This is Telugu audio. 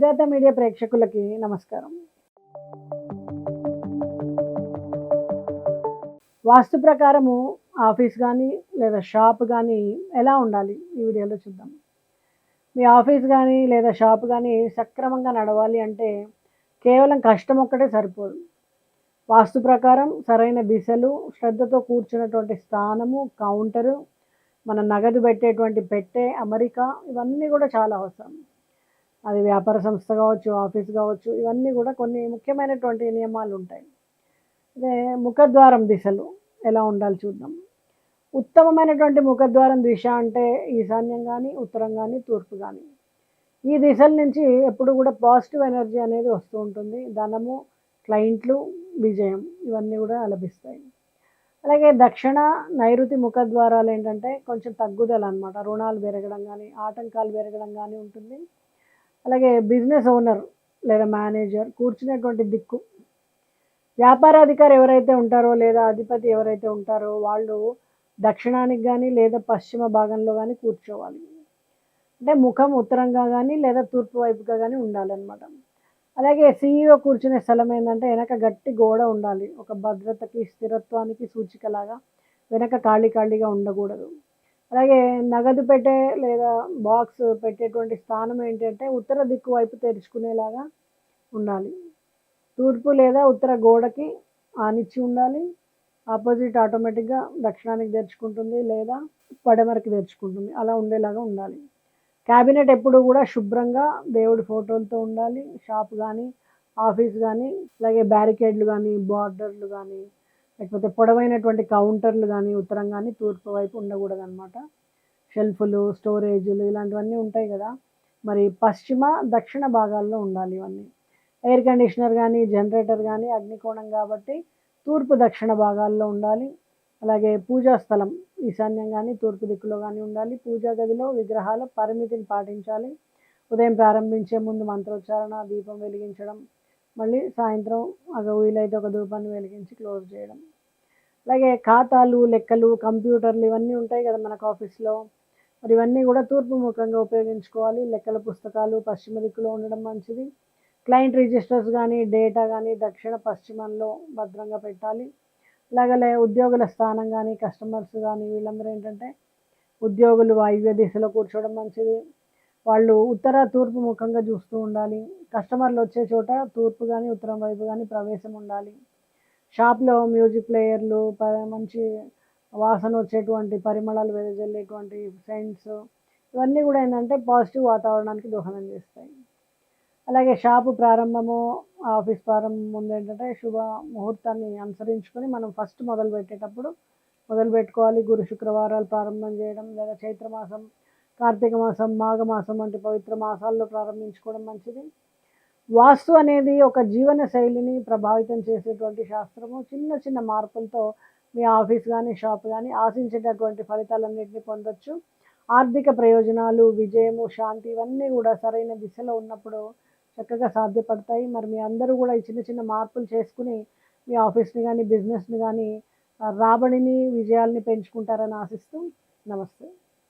సిద్ధార్థ మీడియా ప్రేక్షకులకి నమస్కారం. వాస్తు ప్రకారము ఆఫీస్ కానీ లేదా షాప్ కానీ ఎలా ఉండాలి ఈ వీడియోలో చూద్దాం. మీ ఆఫీస్ కానీ లేదా షాప్ కానీ సక్రమంగా నడవాలి అంటే కేవలం కష్టం ఒక్కటే సరిపోదు. వాస్తు ప్రకారం సరైన దిశలు, శ్రద్ధతో కూర్చున్నటువంటి స్థానము, కౌంటరు, మన నగదు పెట్టేటువంటి పెట్టె, అమరిక ఇవన్నీ కూడా చాలా అవసరం. అది వ్యాపార సంస్థ కావచ్చు, ఆఫీస్ కావచ్చు, ఇవన్నీ కూడా కొన్ని ముఖ్యమైనటువంటి నియమాలు ఉంటాయి. అదే ముఖద్వారం దిశలు ఎలా ఉండాలి చూద్దాం. ఉత్తమమైనటువంటి ముఖద్వారం దిశ అంటే ఈశాన్యం కానీ, ఉత్తరం కానీ, తూర్పు కానీ. ఈ దిశల నుంచి ఎప్పుడు కూడా పాజిటివ్ ఎనర్జీ అనేది వస్తూ ఉంటుంది. ధనము, క్లయింట్లు, విజయం ఇవన్నీ కూడా లభిస్తాయి. అలాగే దక్షిణ, నైరుతి ముఖద్వారాలు ఏంటంటే కొంచెం తగ్గుదల అనమాట. రుణాలు పెరగడం కానీ, ఆటంకాలు పెరగడం కానీ ఉంటుంది. అలాగే బిజినెస్ ఓనర్ లేదా మేనేజర్ కూర్చునేటువంటి దిక్కు, వ్యాపారాధికారి ఎవరైతే ఉంటారో లేదా అధిపతి ఎవరైతే ఉంటారో వాళ్ళు దక్షిణానికి కానీ లేదా పశ్చిమ భాగంలో కానీ కూర్చోవాలి. అంటే ముఖం ఉత్తరంగా కానీ లేదా తూర్పు వైపుగా కానీ ఉండాలన్నమాట. అలాగే సీఈఓ కూర్చునే స్థలం ఏంటంటే వెనక గట్టి గోడ ఉండాలి. ఒక భద్రతకి, స్థిరత్వానికి సూచికలాగా వెనక ఖాళీగా ఉండకూడదు. అలాగే నగదు పెట్టే లేదా బాక్స్ పెట్టేటువంటి స్థానం ఏంటంటే ఉత్తర దిక్కు వైపు తెరుచుకునేలాగా ఉండాలి. తూర్పు లేదా ఉత్తర గోడకి ఆనిచ్చి ఉండాలి. ఆపోజిట్ ఆటోమేటిక్గా దక్షిణానికి తెరుచుకుంటుంది లేదా పడమరకి తెరుచుకుంటుంది. అలా ఉండేలాగా ఉండాలి. క్యాబినెట్ ఎప్పుడు కూడా శుభ్రంగా దేవుడి ఫోటోలతో ఉండాలి. షాప్ కానీ, ఆఫీస్ కానీ, అలాగే బ్యారికేడ్లు కానీ, బార్డర్లు కానీ, లేకపోతే పొడవైనటువంటి కౌంటర్లు కానీ ఉత్తరం కానీ తూర్పు వైపు ఉండకూడదు అనమాట. షెల్ఫ్లు, స్టోరేజులు ఇలాంటివన్నీ ఉంటాయి కదా, మరి పశ్చిమ, దక్షిణ భాగాల్లో ఉండాలి ఇవన్నీ. ఎయిర్ కండిషనర్ కానీ, జనరేటర్ కానీ అగ్నికోణం కాబట్టి తూర్పు, దక్షిణ భాగాల్లో ఉండాలి. అలాగే పూజా స్థలం ఈశాన్యం కానీ, తూర్పు దిక్కులో కానీ ఉండాలి. పూజా గదిలో విగ్రహాల పరిమితిని పాటించాలి. ఉదయం ప్రారంభించే ముందు మంత్రోచ్చారణ, దీపం వెలిగించడం, మళ్ళీ సాయంత్రం వీలైతే ఒక ధూపాన్ని వెలిగించి క్లోజ్ చేయడం. అలాగే ఖాతాలు, లెక్కలు, కంప్యూటర్లు ఇవన్నీ ఉంటాయి కదా మనకు ఆఫీస్లో, మరి ఇవన్నీ కూడా తూర్పు ముఖంగా ఉపయోగించుకోవాలి. లెక్కల పుస్తకాలు పశ్చిమ దిక్కులో ఉండడం మంచిది. క్లయింట్ రిజిస్టర్స్ కానీ, డేటా కానీ దక్షిణ, పశ్చిమంలో భద్రంగా పెట్టాలి. అలాగే ఉద్యోగుల స్థానం కానీ, కస్టమర్స్ కానీ వీళ్ళందరూ ఏంటంటే ఉద్యోగులు వాయువ్య దిశలో కూర్చోవడం మంచిది. వాళ్ళు ఉత్తర, తూర్పు ముఖంగా చూస్తూ ఉండాలి. కస్టమర్లు వచ్చే చోట తూర్పు కానీ, ఉత్తరం వైపు కానీ ప్రవేశం ఉండాలి. షాప్లో మ్యూజిక్ ప్లేయర్లు, మంచి వాసన వచ్చేటువంటి పరిమళాలు వెదజల్లేటువంటి సెంట్స్ ఇవన్నీ కూడా ఏంటంటే పాజిటివ్ వాతావరణానికి దోహదం చేస్తాయి. అలాగే షాపు ప్రారంభము, ఆఫీస్ ప్రారంభం ముందు ఏంటంటే శుభ ముహూర్తాన్ని అనుసరించుకొని మనం ఫస్ట్ మొదలు పెట్టుకోవాలి. గురు శుక్రవారాలు ప్రారంభం చేయడం లేదా చైత్రమాసం, కార్తీక మాసం, మాఘమాసం వంటి పవిత్ర మాసాల్లో ప్రారంభించుకోవడం మంచిది. వాస్తు అనేది ఒక జీవన శైలిని ప్రభావితం చేసేటువంటి శాస్త్రము. చిన్న చిన్న మార్పులతో మీ ఆఫీస్ కానీ, షాప్ కానీ ఆశించేటటువంటి ఫలితాలన్నింటినీ పొందొచ్చు. ఆర్థిక ప్రయోజనాలు, విజయము, శాంతి ఇవన్నీ కూడా సరైన దిశలో ఉన్నప్పుడు చక్కగా సాధ్యపడతాయి. మరి మీ అందరూ కూడా ఈ చిన్న చిన్న మార్పులు చేసుకుని మీ ఆఫీస్ని కానీ, బిజినెస్ని కానీ రాబడిని, విజయాల్ని పెంచుకుంటారని ఆశిస్తూ నమస్తే.